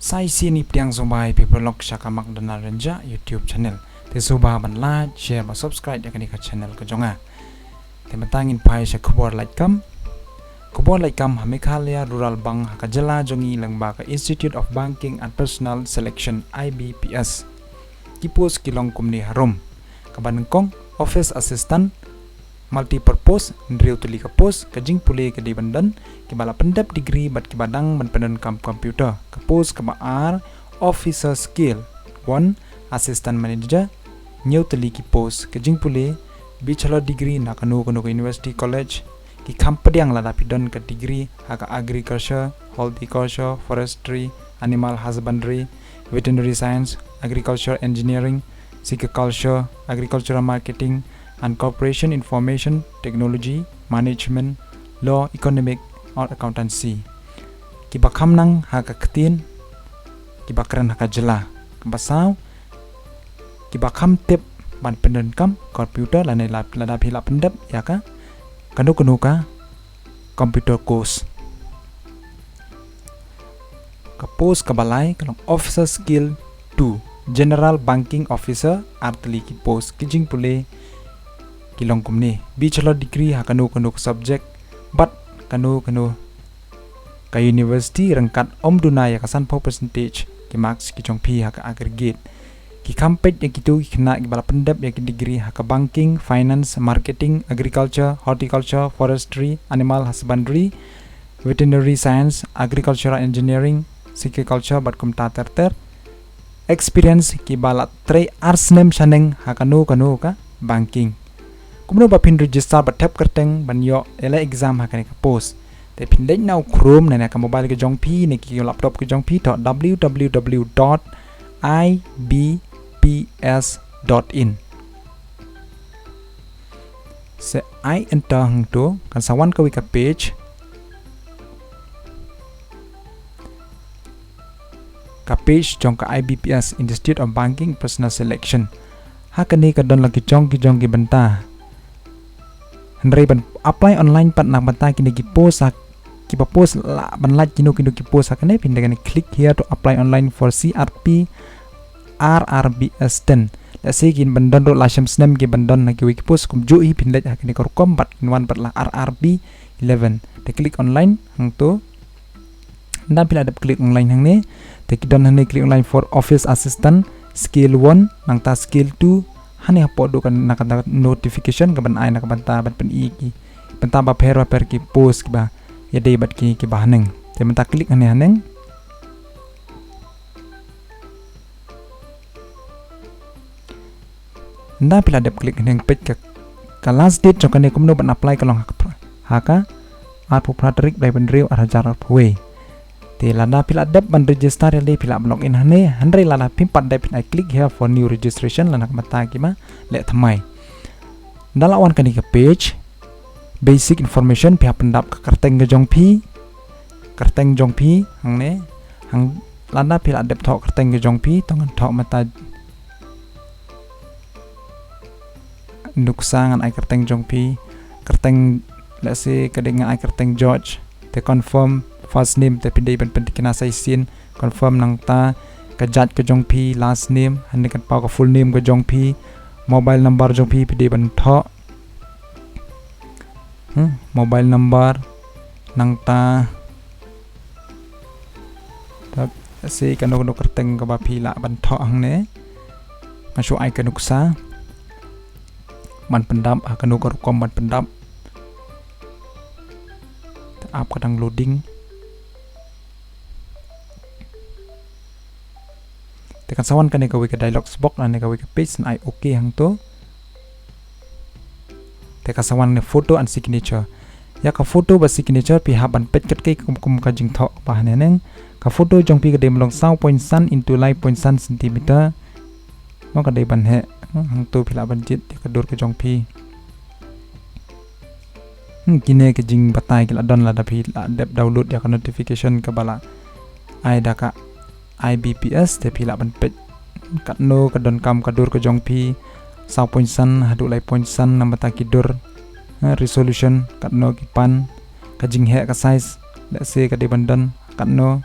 Sai sini piang sobai pipelok syakamak dana renja YouTube channel. Te soba ban like, share, ba subscribe yakani ka channel ka jonga. Te matangin pai sa Khubor Laitkam. Khubor Laitkam ha Meghalaya Rural Bank ha Kajala Jongi Langba ka Institute of Banking and Personal Selection IBPS. Kipos kilong kumni harum. Kabanengkong Office Assistant Multipurpose Ndriu tuli ka post kajing puli ke di bandan kibala pendap degree bat kibadang ban pendan kam komputer ka post ka R Officer Skill 1 Assistant Manager new tuli ki post kajing puli bachelor degree na kanu University College ki kampadiang lada pidon ka degree ha ka agriculture, horticulture, forestry, animal husbandry, veterinary science, agriculture engineering, silviculture, agricultural marketing and corporation information technology management law economic or accountancy kiba kamnang ha ka ktin kiba kran ha ka jela basaw kiba kam tip ban pendan kam computer la lada phila pendap ya ka kanu ka computer course ka post ka balai kalong officer skill 2 general banking officer artli ki post kijing pule kilong kumni bachelor degree ha kanu subject but kanu ka university rangkat omduna ya kasan percentage ki marks ki jongpi ha ka aggregate ki kampet ya kitu kena ki bala pendap ya ki degree ha ka banking finance marketing agriculture horticulture forestry animal husbandry veterinary science agricultural engineering silviculture bat kum terter experience ki bala 3 arts name saneng ha kanu ka banking Kumno ba pin register ba tap kerteng ban yo ela exam ha kan ka post te pin lek now chrome na ka mobile ke jong pi ne ki laptop ke jong pi www.ibps.in se I enter hang to kan sawan ka wika page jong ka IBPS Institute of Banking Personal Selection ha kan ni ka don lagi jong ki benta Henry ban apply online pat nak banta kini ki post ki ba post la ban like kino ki post akane pindah kani click here to apply online for CRP RRBS 10 let's say kin bandon do lasem snam ki bandon na ki wiki post kum ju hi pindah akani kor kombat wan pat la RRB 11 te click online hang to nda pila dap click online hang ne te ki don hang click online for office assistant skill 1 nang ta skill 2 hani apodo kan nakata notification ka ban ai nakabanta ban pen iki banta ba per ki post ba ya dei bat ki bahaneng te menta klik haneng nda pila dep klik haneng page ka last date jokane kumno ban apply kalong haka apu pratrik dai ban riu arajar pwe te lada pila dep ban register le pila login hane handre lada pimpat dep I click here for new registration lana mata kima le thamai dala wan kani ka page basic information pihak pendap ka kerteng jong pi hang ne hang lada pila dep thok kerteng jong pi tongan thok mata nuksangan ai kerteng jong pi kerteng let's say kadeng ai kerteng George te confirm first name te pindai ban pentikina sai sin confirm nang ta ka jat ka jong pi last name han kan pa ka full name ka jong pi mobile number jong pi pindai ban tho mobile number nang ta se ka no kerteng ka ba pi la ban tho hang ne masuk ai ka nuksa ban pendap ka no kom ban pendap app kadang loading tekan sawan kan ka wika dialog box na ka wika page na okay hang to tekan sawan ne photo and signature ya ka photo ba signature pi haban page kat kai kum ka jing tho ba haneng ka photo jong pi ka dem long 0.1 into 9.1 cm mo ka dei ban he hang to pila ban jit ka dur ka jong pi kine ka jing batai ka don la da pi la dep download ya ka notification ka bala ai da ka IBPS te pila ban page katno ka don kam ka dur ka jong pi 0.1 hadu 9.1 namata ki dur resolution katno ki pan ka jing he ka size let's say ka de bandan katno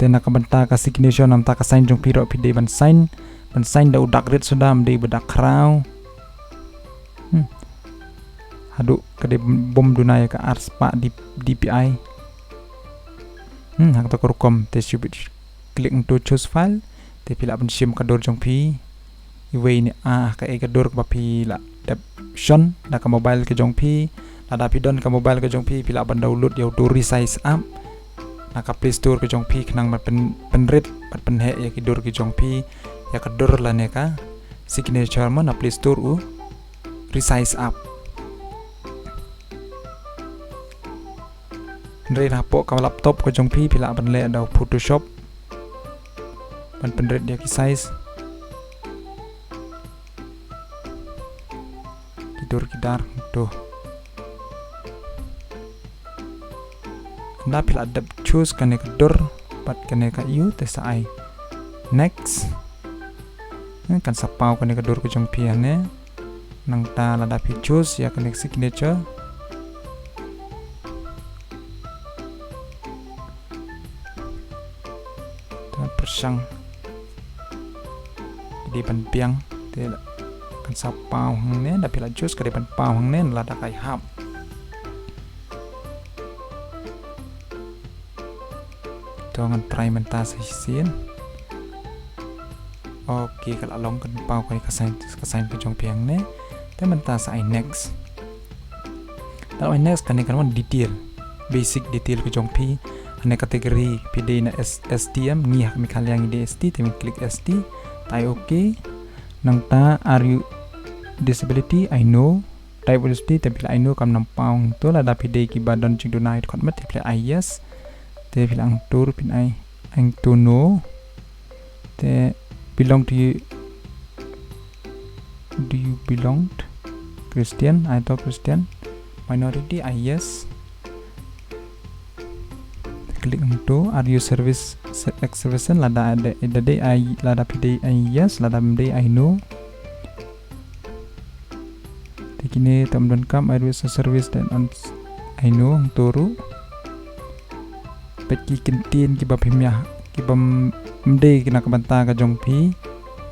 te nak banta ka signature nam ta ka sign jong pi ro pi de ban sign da udak ret sudam de bedak kraw hadu kade bom dunaya ka arspa di DPI hak ta korukom te subit klik to choose file te pila ban sim ka dor jong pi iwe ni ka e ka dor ka pi la dep shon da ka mobile ke jong pi ada pi don ka mobile ke jong pi pila ban download yo to resize app naka Play Store ke jong pi kenang mat penrit pat penhe ya ki dor ke jong pi ya ka dor la ne ka signature ma na Play Store u resize app Ndre rapo ka laptop ko jong pi pila ban le da Photoshop ban penrit dia ki size tidur kidar to na pila adap choose kane ka dor pat kane ka yu te sai next kan sapau kane ka dor ko jong pi ane nang ta la da pi choose ya kane signature persang di ban piang te kan sapau hang ne da pila choose ka di ban pau hang ne la da kai hap to ngan try menta sesien okay kalau long kan pau kai ka sign ke jong piang ne te menta sai next kalau next kan detail basic detail ke jong pi ane kategori PD na STM ni hak Meghalaya ngi DST te klik ST tai okay nang ta are you disability I know type disability te pila I know kam nampang to la da PD ki badon jing donai kon mat te pila I yes te pila ang tur pin I ang to know te belong to you do you belong to Christian I to Christian minority I yes klik to are you service exhibition lada ada I lada pd I yes lada mde I know tikine tamdon kam I use service dan on I know turu peki kentin ki bapimya ki bam mde kina kabanta ka jong pi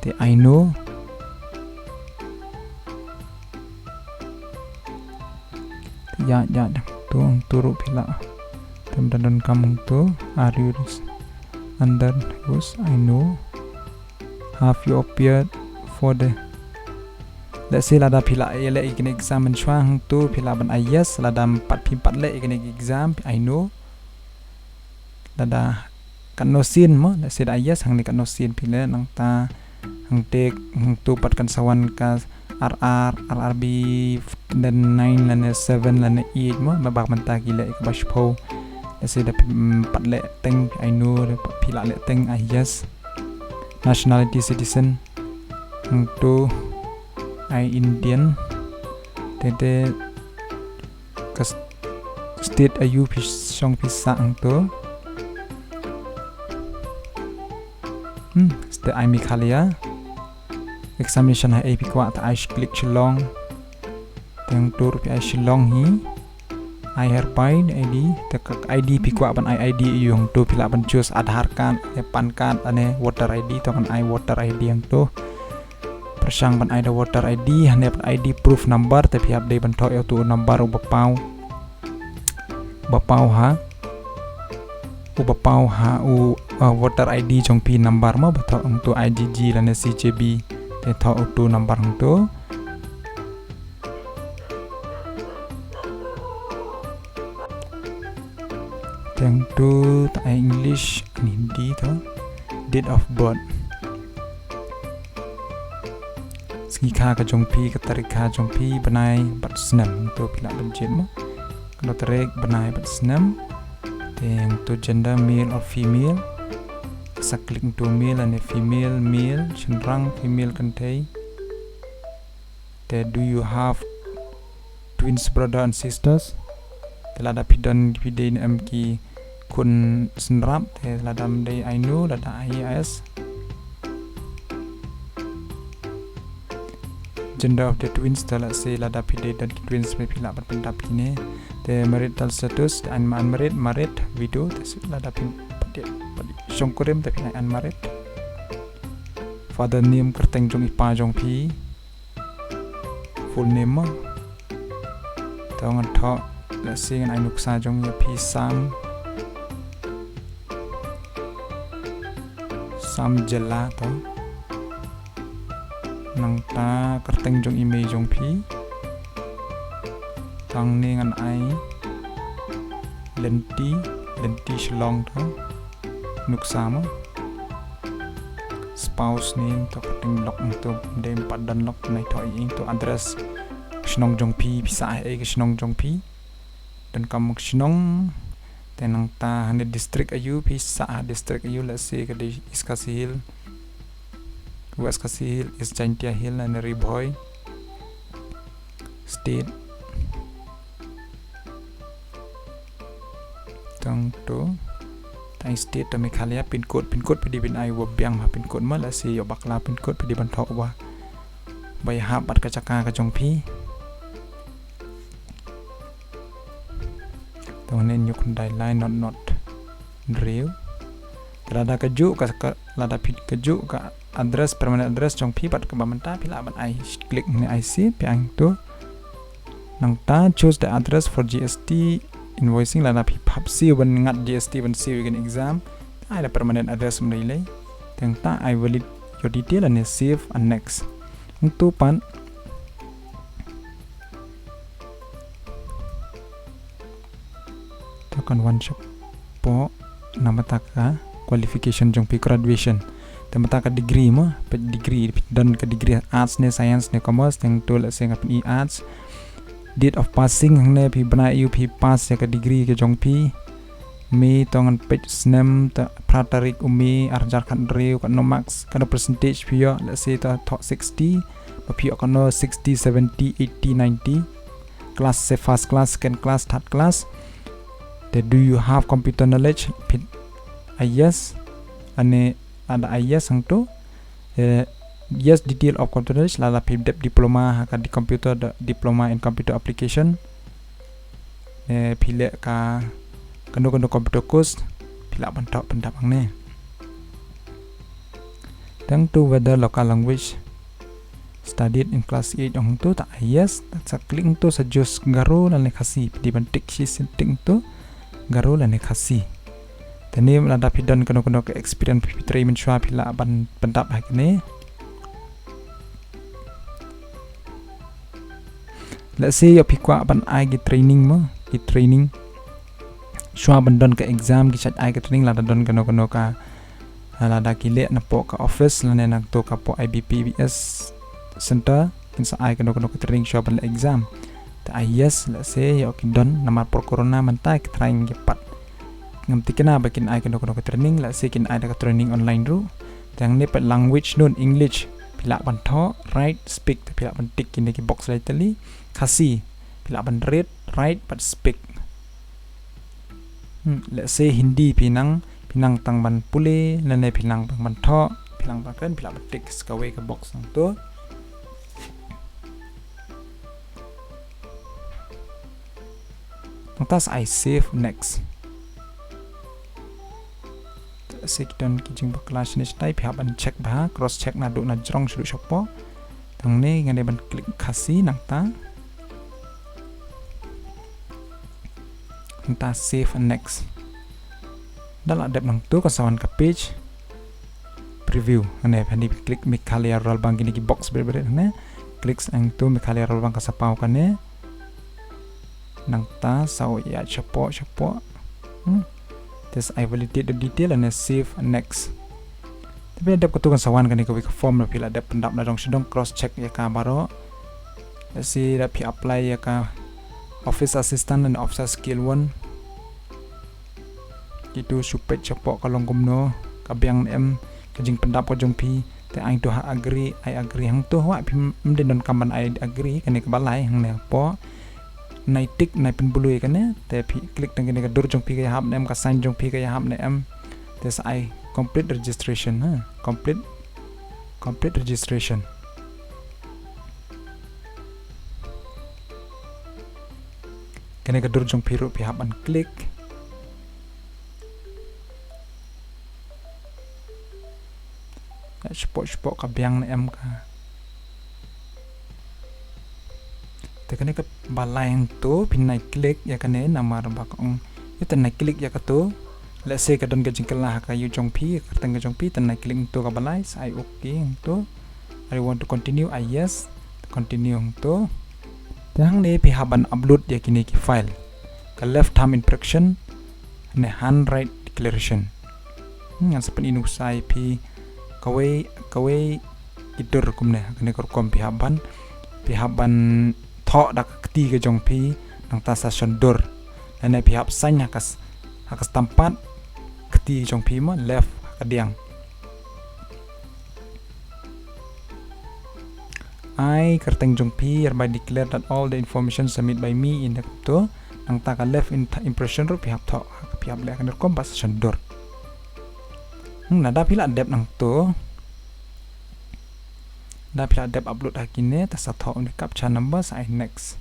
te I know ya tu turu pila dan kamu tu are you under use I know have you appeared for the let's say lada pila ele ikene exam menchuang tu pila ban I yes lada 4 le ikene exam I know lada kan no sin mo let's say I yes hang ni kan no sin pila nang ta hang tek hang tu pat kan sawan ka RRB dan 9 lane 7 lane 8 mo mabak menta gila ik bashpo let's say da 4 le teng I know pila le teng I yes nationality citizen to I Indian tete state ayu pisong pisa to state I Meghalaya examination hai AP kwa ta I click Shillong teng tur pi I Shillong hi I hereby ID tekak ID pi kwa ban I ID yung tu pila ban choose Aadhaar card pan card ane voter ID to kan I voter ID yang tu persang ban I da voter ID hane ban ID proof number tapi hab dei ban tho yo tu number bapau ha voter ID jong pi number ma bato tu IGG lane CJB te tho tu number tu yang tu tak English Hindi tu date of birth skika ka jong pi ka tarikha jong pi banai bat snam tu pila banjit mo kalau tarik banai bat snam yang tu gender male or female sa klik tu male and female cenderang female kantai te do you have twins brother and sisters telada pidan pidin mki kun senrap te ladam dei I know lada IAS gender of the twins tala se lada pidai dan twins me pila bat pendap ini te marital status and unmarried married widow te lada dia Shongkorem tapi naik unmarried. Father name kerteng jong ipa jong pi. Full name mo. Tong thọ là xin ai nục sa jong ya pi Sam jela to. Nang ta kerteng jong email jong pi. Tang ni ngan ai lenti shlong to. Nuk sa mo. Spouse name to kerteng lok to dem padan lok nai thoi ing to address shnong jong pi pisa ai ke shnong jong pi. Dan kamu shnong tenang ta hane district ayu pisa district ayu la se ke di Iskasi Hill. West Kasi Hill is Jaintia Hill and Riboy state. Tang to tai state to Meghalaya pin code pidi bin ai wo biang ma pin code ma la se yo bakla pin code pidi ban thok wa bai ha bat ka chaka ka jong pi to nen nyuk dai line not real lada kaju ka lada pit kaju ka address permanent address jong pi bat ka bamanta pila ban ai klik ni IC piang to nang ta choose the address for GST invoicing lana pi pap si ban ngat GST ban si weekend exam ai la permanent address mdai le teng ta I valid your detail and save and next untuk pan takan one shop po namataka qualification jong pi graduation tamataka degree mo pe degree dan ke degree arts ne science ne commerce teng to la sing apni arts date of passing hne pi bana you pi pass ya ka degree ke jong pi mi tongan page name ta pratarik umi arjar kan reu kan no max kan percentage pi yo let's say ta 60 pi yo kan no 60 70 80 90 class se first class second class third class then do you have computer knowledge pin yes ane ada yes hang to yes detail of computer knowledge lala pi diploma ka di computer diploma in computer application pile ka kando computer course pila bantak pendap ang ne tang to whether local language studied in class 8 ong to ta yes sa kling to sa jos garo lan khasi di bantik si setting to garo lan khasi tani lada pi dan kando ke experience pi training shwa pila ban pendap hak ne. Let's say yo pikwa ban ai gi training mo gi training shwa ban don ka exam gi chat ai ka training la don ka no ka la da ki le na po ka office la ne nak to ka po IBPBS center kin sa ai ka no ka training shwa ban exam ta yes let's say yo ki don namar por corona man ta ki training gi pat ngam tikena ba kin ai ka no ka training let's say kin ai da ka training online ru tang ne pa language non English pila ban tho right speak pila ban tik kin ki box laitali khasi pila ban read write but speak let's say Hindi pinang tang ban pule lane pinang ban tho pilang ban kan pila ban tik skawe ka box nang to tas I save next sekton kijing baklas ni stay pihak ban check ba cross check na do na jrong shuru shopo tang ne ngane ban klik khasi nang ta save and next dal adap nang tu kasawan ka page preview ane phani klik Meghalaya roll bang kini ki box ber ne clicks ang tu Meghalaya roll bang kasapau kan ne nang ta saw ya shopo this I validate the detail and save and next tapi adap kutu kan sawan kan ni ko form la pila adap pendap na dong sedong cross check ya ka baro si da pi apply ya ka office assistant and officer skill 1 itu supet cepok kalong kumno kabyang em kajing pendap ko jong pi te ai to ha agree I agree hang to wa pi mden don kaman I agree kan ni balai hang ne po nai tik nai pen bului kan ne te pi klik tang ni ka dur jong pi ka hab nem ka sign jong pi ka hab ne em this I complete registration complete registration kan ni ka dur jong pi ru pi hab an klik spot kabyang na em ka te kane ka balayang to pinai klik ya kane namar bakong ito na klik ya ka to let's say ka don ka jingkala ka yu jong pi ka tang jong pi tan na klik to ka balay I okay to I want to continue I yes continue to tang ne pi haban upload ya kini ki file ka left thumb impression ne handwrite declaration ngan sepen inu sai pi kawai idur kumne kene kor kom pi haban tho dak kti ke jong pi nang ta sa sondur ane pi hab sanya hakas tempat kti jong pi mo left kadiang I kerteng jong pi hereby declare that all the information submitted by me in the to nang ta ka left impression ro pi hab tho pi hab le kan kom pas sondur nada pila dep nang to da pila dep upload hakine ta sa tho ni captcha number sa next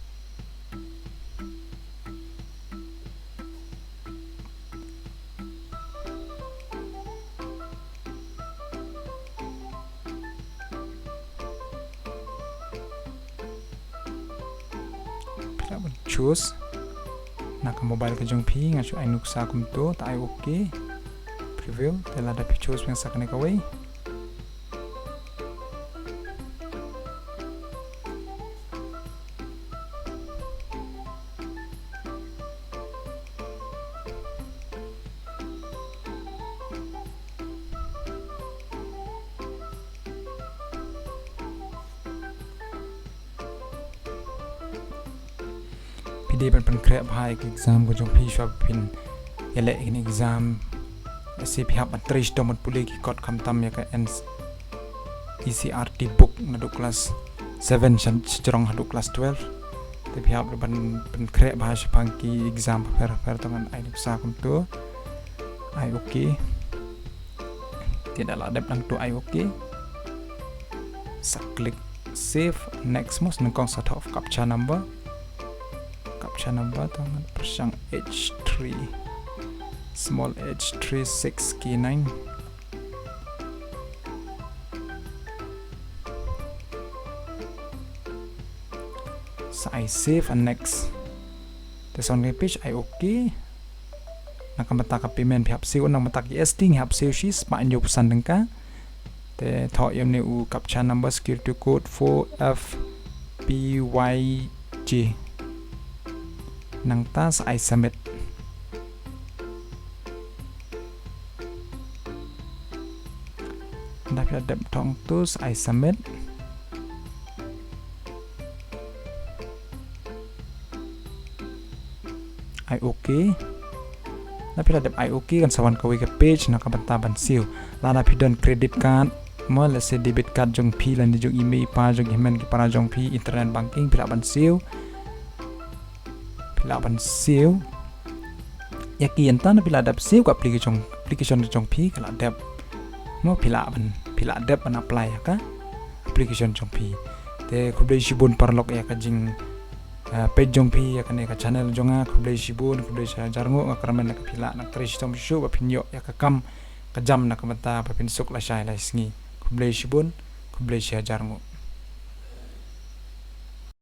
pila choose nak mobile ka jong pi ngachu ai nuksa kum to ta ai okay preview tela da pictures yang sakne kawai pide ban krep hai exam ko jong pi shop pin ele in exam si pihak matris domot pulih ki kot kamtam ya ka ECRT book nadu kelas 7 cerong hadu kelas 12 te pihak ban krek bahasa pangki exam per tangan ai sa kum tu ai okay tidak ladap nang tu ai okay sa klik save next mos nang kong set of captcha number tangan persang H3 small h3 6 key 9 so I save and next the on page I okay nakamata ka payment phap siu nang mata ki SD hap siu shi spa nyu pesan dengka te tho yam ne u captcha number security code 4FPYG nang tas I submit dapat ada tong tus I submit I okay dapat ada I okay kan sawan kawi ke page nak bantaban siu lana pidon credit card mo let's say debit card jong pi lan jong email pa jong himen ki para jong pi internet banking pila ban siu yakin tan pila ada siu ka application jong pi kala ada mo pila dep an apply ka application jong pi te kublai shibun parlok ya ka jing page jong pi ya ka channel jonga kublai shibun kublai jarngo ka kramen ka pila na trish tom show ba pinyo ya ka kam ka jam na ka mata pa pinsuk la shai la sngi kublai shibun kublai jarngo